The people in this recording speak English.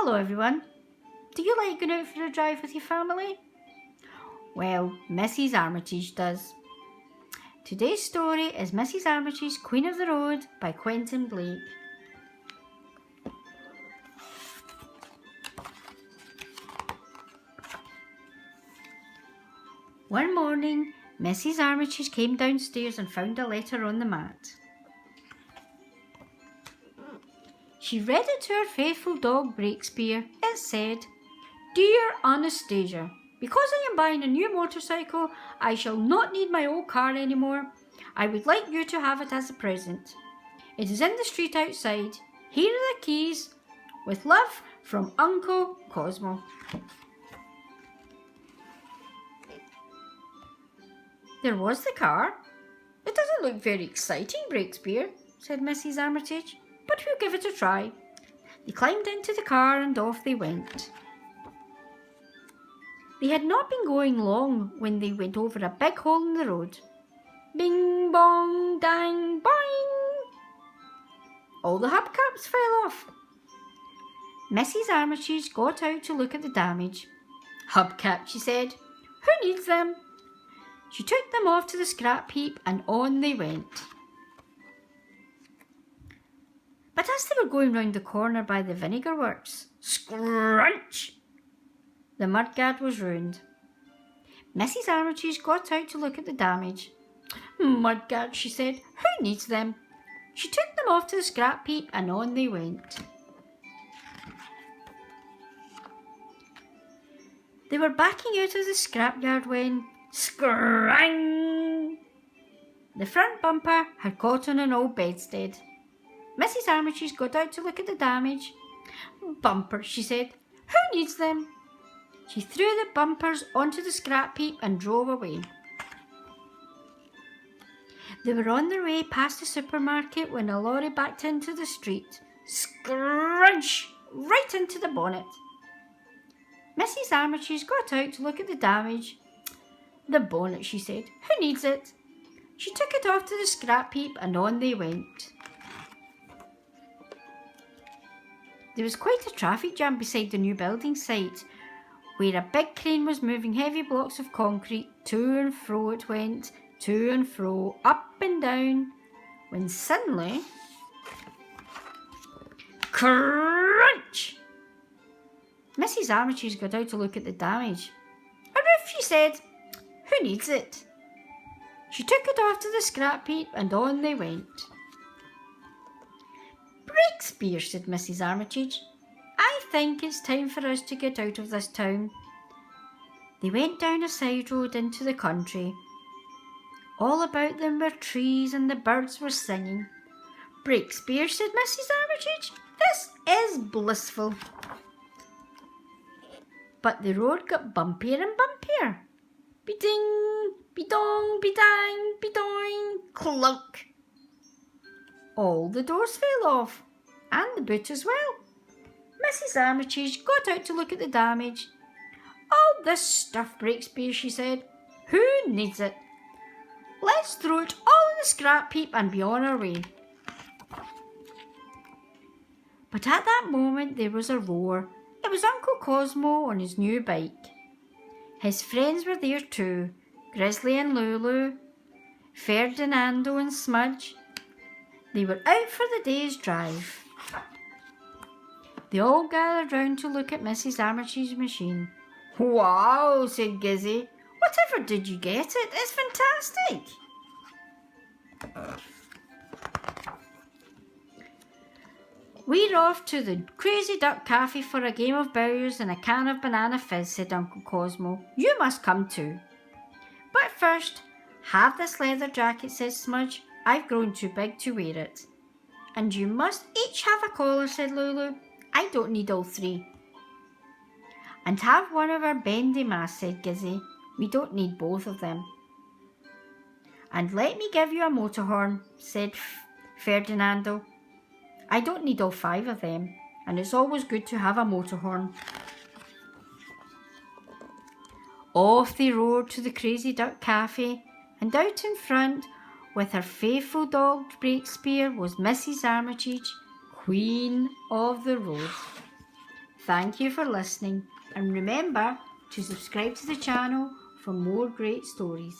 Hello everyone. Do you like going out for a drive with your family? Well, Mrs Armitage does. Today's story is Mrs Armitage's Queen of the Road by Quentin Blake. One morning, Mrs Armitage came downstairs and found a letter on the mat. She read it to her faithful dog Breakspear. It said, "Dear Anastasia, because I am buying a new motorcycle, I shall not need my old car anymore. I would like you to have it as a present. It is in the street outside. Here are the keys. With love, from Uncle Cosmo." There was the car. "It doesn't look very exciting, Breakspear," said Mrs Armitage, "but we'll give it a try." They climbed into the car and off they went. They had not been going long when they went over a big hole in the road. Bing, bong, dang, boing! All the hubcaps fell off. Mrs Armitage got out to look at the damage. "Hubcaps," she said. "Who needs them?" She took them off to the scrap heap and on they went. But as they were going round the corner by the vinegar works, scrunch! The mudguard was ruined. Mrs Armitage got out to look at the damage. "Mudguard," she said. "Who needs them?" She took them off to the scrap heap and on they went. They were backing out of the scrapyard when scrang! The front bumper had caught on an old bedstead. Mrs Armitage got out to look at the damage. "Bumpers," she said. "Who needs them?" She threw the bumpers onto the scrap heap and drove away. They were on their way past the supermarket when a lorry backed into the street. Scrunch! Right into the bonnet. Mrs Armitage got out to look at the damage. "The bonnet," she said. "Who needs it?" She took it off to the scrap heap and on they went. There was quite a traffic jam beside the new building site, where a big crane was moving heavy blocks of concrete. To and fro it went, to and fro, up and down, when suddenly, crunch! Mrs Armitage got out to look at the damage. "A roof," she said. "Who needs it?" She took it off to the scrap heap and on they went. "Breakspear," said Mrs Armitage, "I think it's time for us to get out of this town." They went down a side road into the country. All about them were trees and the birds were singing. "Breakspear," said Mrs Armitage, "this is blissful." But the road got bumpier and bumpier. Beding, bedong, bedang, bedoing, clunk. All the doors fell off, and the boot as well. Mrs Armitage got out to look at the damage. "All this stuff, Breakspear," she said. "Who needs it? Let's throw it all in the scrap heap and be on our way." But at that moment there was a roar. It was Uncle Cosmo on his new bike. His friends were there too, Grizzly and Lulu, Ferdinando and Smudge. They were out for the day's drive. They all gathered round to look at Mrs Armitage's machine. "Wow," said Gizzy. "Whatever did you get it? It's fantastic." "We're off to the Crazy Duck Cafe for a game of billiards and a can of banana fizz," said Uncle Cosmo. "You must come too." "But first, have this leather jacket," said Smudge. "I've grown too big to wear it." "And you must each have a collar," said Lulu. "I don't need all three." "And have one of our bendy masks," said Gizzy. "We don't need both of them." "And let me give you a motor horn," said Ferdinando. "I don't need all 5 of them, and it's always good to have a motor horn." Off they rode to the Crazy Duck Cafe, and out in front, with her faithful dog Breakspear, was Mrs Armitage, Queen of the Road. Thank you for listening, and remember to subscribe to the channel for more great stories.